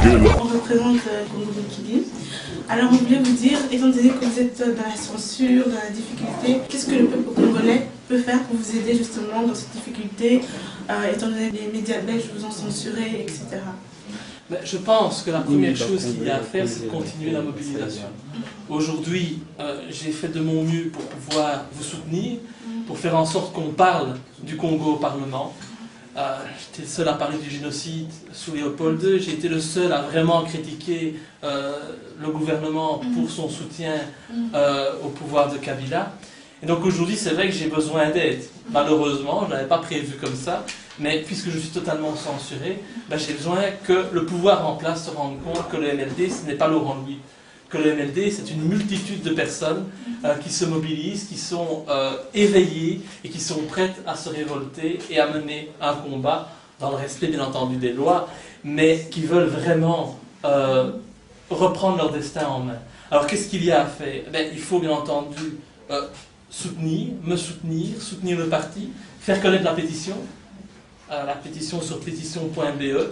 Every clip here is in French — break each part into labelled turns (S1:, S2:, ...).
S1: On représente Congo-Kili. Alors on voulait vous dire, étant donné que vous êtes dans la censure, dans la difficulté, qu'est-ce que le peuple congolais peut faire pour vous aider justement dans cette difficulté, étant donné que les médias belges vous ont censuré, etc.
S2: Je pense que la première chose qu'il y a à faire, c'est de continuer la mobilisation. Aujourd'hui, j'ai fait de mon mieux pour pouvoir vous soutenir, pour faire en sorte qu'on parle du Congo au Parlement. J'étais le seul à parler du génocide sous Léopold II, j'ai été le seul à vraiment critiquer le gouvernement pour son soutien au pouvoir de Kabila. Et donc aujourd'hui, c'est vrai que j'ai besoin d'aide. Malheureusement, je ne l'avais pas prévu comme ça, mais puisque je suis totalement censuré, j'ai besoin que le pouvoir en place se rende compte que le MLD, ce n'est pas Laurent Louis. Que le MLD, c'est une multitude de personnes qui se mobilisent, qui sont éveillées et qui sont prêtes à se révolter et à mener un combat, dans le respect bien entendu des lois, mais qui veulent vraiment reprendre leur destin en main. Alors qu'est-ce qu'il y a à faire? Il faut bien entendu me soutenir le parti, faire connaître la pétition sur pétition.be,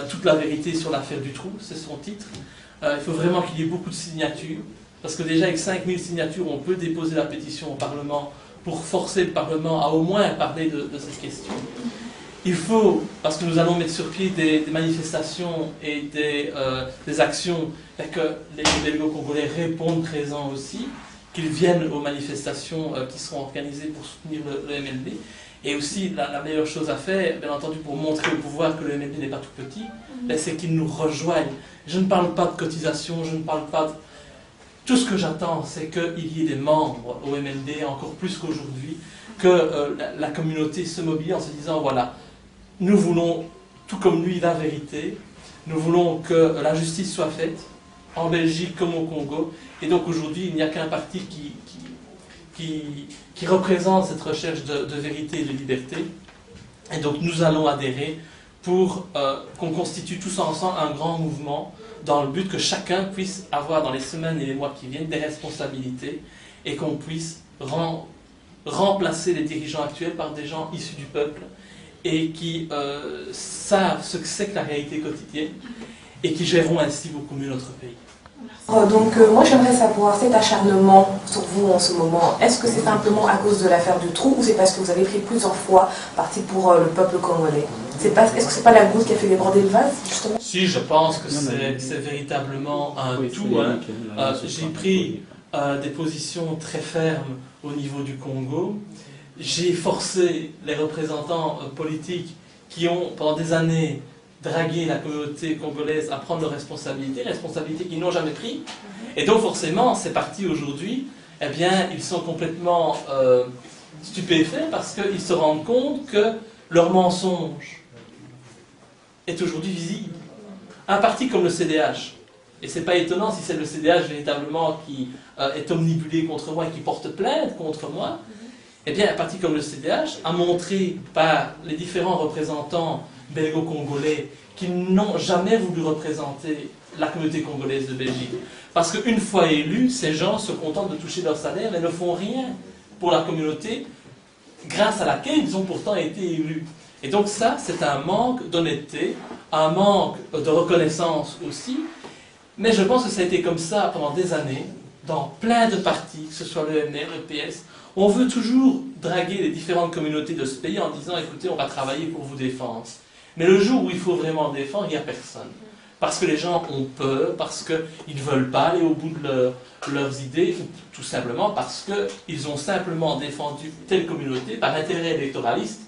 S2: toute la vérité sur l'affaire Dutroux, c'est son titre. Il faut vraiment qu'il y ait beaucoup de signatures, parce que déjà avec 5000 signatures, on peut déposer la pétition au Parlement pour forcer le Parlement à au moins parler de cette question. Il faut, parce que nous allons mettre sur pied des manifestations et des actions, que les Belgo-Congolais répondent présents aussi, qu'ils viennent aux manifestations qui seront organisées pour soutenir le MLD. Et aussi, la meilleure chose à faire, bien entendu, pour montrer au pouvoir que le MLD n'est pas tout petit, c'est qu'ils nous rejoignent. Je ne parle pas de cotisation, je ne parle pas de... Tout ce que j'attends, c'est qu'il y ait des membres au MLD, encore plus qu'aujourd'hui, que la communauté se mobilise en se disant, voilà, nous voulons, tout comme lui, la vérité, nous voulons que la justice soit faite, en Belgique comme au Congo, et donc aujourd'hui, il n'y a qu'un parti qui représente cette recherche de vérité et de liberté. Et donc nous allons adhérer pour qu'on constitue tous ensemble un grand mouvement dans le but que chacun puisse avoir dans les semaines et les mois qui viennent des responsabilités et qu'on puisse remplacer les dirigeants actuels par des gens issus du peuple et qui savent ce que c'est que la réalité quotidienne et qui géreront ainsi beaucoup mieux notre pays.
S3: Donc moi j'aimerais savoir, cet acharnement sur vous en ce moment, est-ce que c'est simplement à cause de l'affaire Dutroux ou c'est parce que vous avez pris plusieurs fois parti pour le peuple congolais? Est-ce que c'est pas la goutte qui a fait déborder le vase, justement?
S2: Si, je pense que c'est véritablement un tout. J'ai pris des positions très fermes au niveau du Congo. J'ai forcé les représentants politiques qui ont pendant des années draguer la communauté congolaise à prendre leurs responsabilités qu'ils n'ont jamais prises. Et donc forcément, ces partis aujourd'hui, eh bien, ils sont complètement stupéfaits parce qu'ils se rendent compte que leur mensonge est aujourd'hui visible. Un parti comme le CDH, et c'est pas étonnant si c'est le CDH véritablement qui est omnibulé contre moi et qui porte plainte contre moi, eh bien, un parti comme le CDH a montré par les différents représentants belgo-congolais qui n'ont jamais voulu représenter la communauté congolaise de Belgique. Parce qu'une fois élus, ces gens se contentent de toucher leur salaire et ne font rien pour la communauté grâce à laquelle ils ont pourtant été élus. Et donc ça, c'est un manque d'honnêteté, un manque de reconnaissance aussi. Mais je pense que ça a été comme ça pendant des années, dans plein de partis, que ce soit le MR, le PS. On veut toujours draguer les différentes communautés de ce pays en disant « écoutez, on va travailler pour vous défendre ». Mais le jour où il faut vraiment défendre, il n'y a personne. Parce que les gens ont peur, parce qu'ils ne veulent pas aller au bout de leurs idées, ou tout simplement parce qu'ils ont simplement défendu telle communauté par intérêt électoraliste,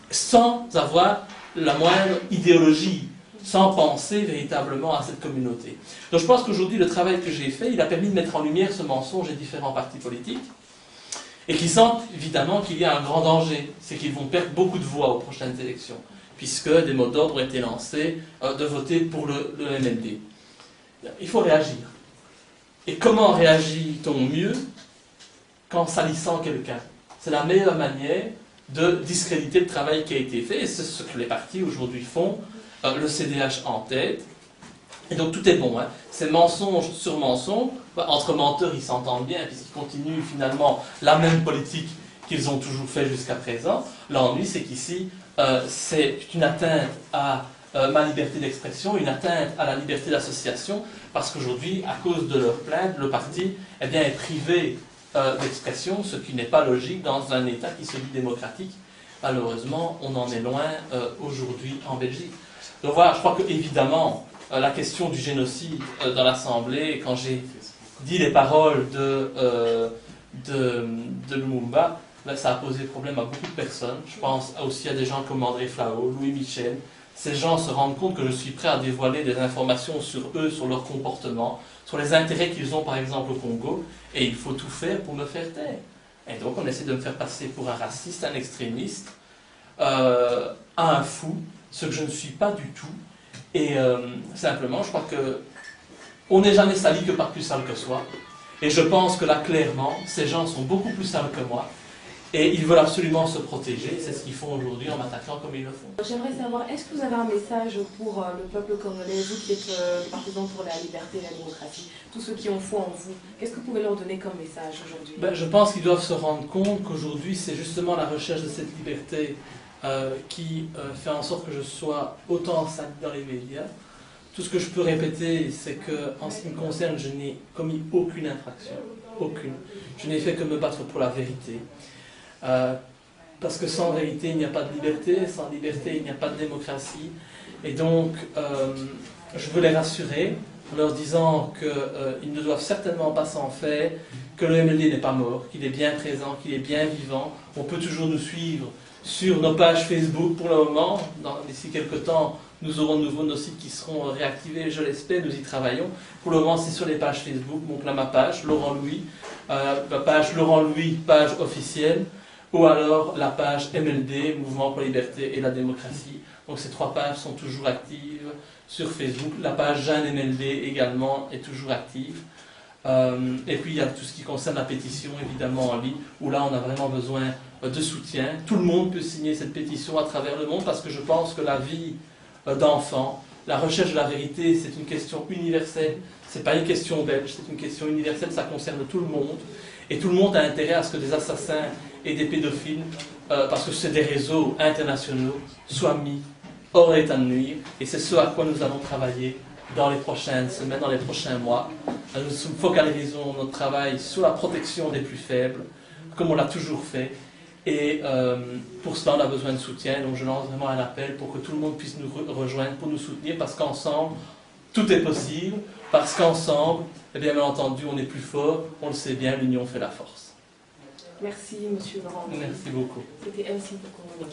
S2: sans avoir la moindre idéologie, sans penser véritablement à cette communauté. Donc je pense qu'aujourd'hui, le travail que j'ai fait, il a permis de mettre en lumière ce mensonge des différents partis politiques, et qui sentent évidemment qu'il y a un grand danger, c'est qu'ils vont perdre beaucoup de voix aux prochaines élections, puisque des mots d'ordre ont été lancés de voter pour le MLD. Il faut réagir. Et comment réagit-on mieux qu'en salissant quelqu'un? C'est la meilleure manière de discréditer le travail qui a été fait, et c'est ce que les partis aujourd'hui font, le CDH en tête. Et donc tout est bon, hein. C'est mensonge sur mensonge. Entre menteurs, ils s'entendent bien, puisqu'ils continuent finalement la même politique qu'ils ont toujours fait jusqu'à présent. L'ennui, c'est qu'ici, c'est une atteinte à ma liberté d'expression, une atteinte à la liberté d'association, parce qu'aujourd'hui, à cause de leur plainte, le parti eh bien, est privé d'expression, ce qui n'est pas logique dans un État qui se dit démocratique. Malheureusement, on en est loin aujourd'hui en Belgique. Donc voilà, je crois qu'évidemment, la question du génocide dans l'Assemblée, quand j'ai dit les paroles de Lumumba, ben, ça a posé problème à beaucoup de personnes. Je pense aussi à des gens comme André Flao, Louis Michel. Ces gens se rendent compte que je suis prêt à dévoiler des informations sur eux, sur leur comportement, sur les intérêts qu'ils ont par exemple au Congo, et il faut tout faire pour me faire taire. Et donc on essaie de me faire passer pour un raciste, un extrémiste, un fou, ce que je ne suis pas du tout. Et simplement, je crois que on n'est jamais sali que par plus sale que soi. Et je pense que là, clairement, ces gens sont beaucoup plus sales que moi. Et ils veulent absolument se protéger. C'est ce qu'ils font aujourd'hui en m'attaquant comme ils le font.
S3: J'aimerais savoir, est-ce que vous avez un message pour le peuple congolais, vous qui êtes partisan pour la liberté et la démocratie, tous ceux qui ont foi en vous, qu'est-ce que vous pouvez leur donner comme message aujourd'hui?
S2: Ben, je pense qu'ils doivent se rendre compte qu'aujourd'hui, c'est justement la recherche de cette liberté qui fait en sorte que je sois autant sali dans les médias. Tout ce que je peux répéter, c'est qu'en ce qui me concerne, je n'ai commis aucune infraction. Aucune. Je n'ai fait que me battre pour la vérité. Parce que sans vérité, il n'y a pas de liberté. Sans liberté, il n'y a pas de démocratie. Et donc, je veux les rassurer en leur disant qu'ils ne doivent certainement pas s'en faire, que le MLD n'est pas mort, qu'il est bien présent, qu'il est bien vivant. On peut toujours nous suivre sur nos pages Facebook pour le moment. D'ici quelques temps, nous aurons de nouveau nos sites qui seront réactivés, je l'espère, nous y travaillons. Pour le moment, c'est sur les pages Facebook, donc là ma page, Laurent Louis, la page Laurent Louis, page officielle, ou alors la page MLD, Mouvement pour la liberté et la démocratie. Donc ces trois pages sont toujours actives sur Facebook. La page Jeanne MLD également est toujours active. Et puis il y a tout ce qui concerne la pétition, évidemment en ligne, où là on a vraiment besoin de soutien. Tout le monde peut signer cette pétition à travers le monde, parce que je pense que la vie d'enfants, la recherche de la vérité, c'est une question universelle. C'est pas une question belge, c'est une question universelle, ça concerne tout le monde. Et tout le monde a intérêt à ce que des assassins et des pédophiles, parce que c'est des réseaux internationaux, soient mis hors d'état de nuire. Et c'est ce à quoi nous allons travailler dans les prochaines semaines, dans les prochains mois. Nous focalisons notre travail sur la protection des plus faibles, comme on l'a toujours fait. Et pour cela, on a besoin de soutien. Donc je lance vraiment un appel pour que tout le monde puisse nous rejoindre, pour nous soutenir, parce qu'ensemble, tout est possible. Parce qu'ensemble, eh bien entendu, on est plus fort. On le sait bien, l'union fait la force.
S3: Merci, monsieur Laurent.
S2: Merci beaucoup.
S3: C'était MC pour Congo.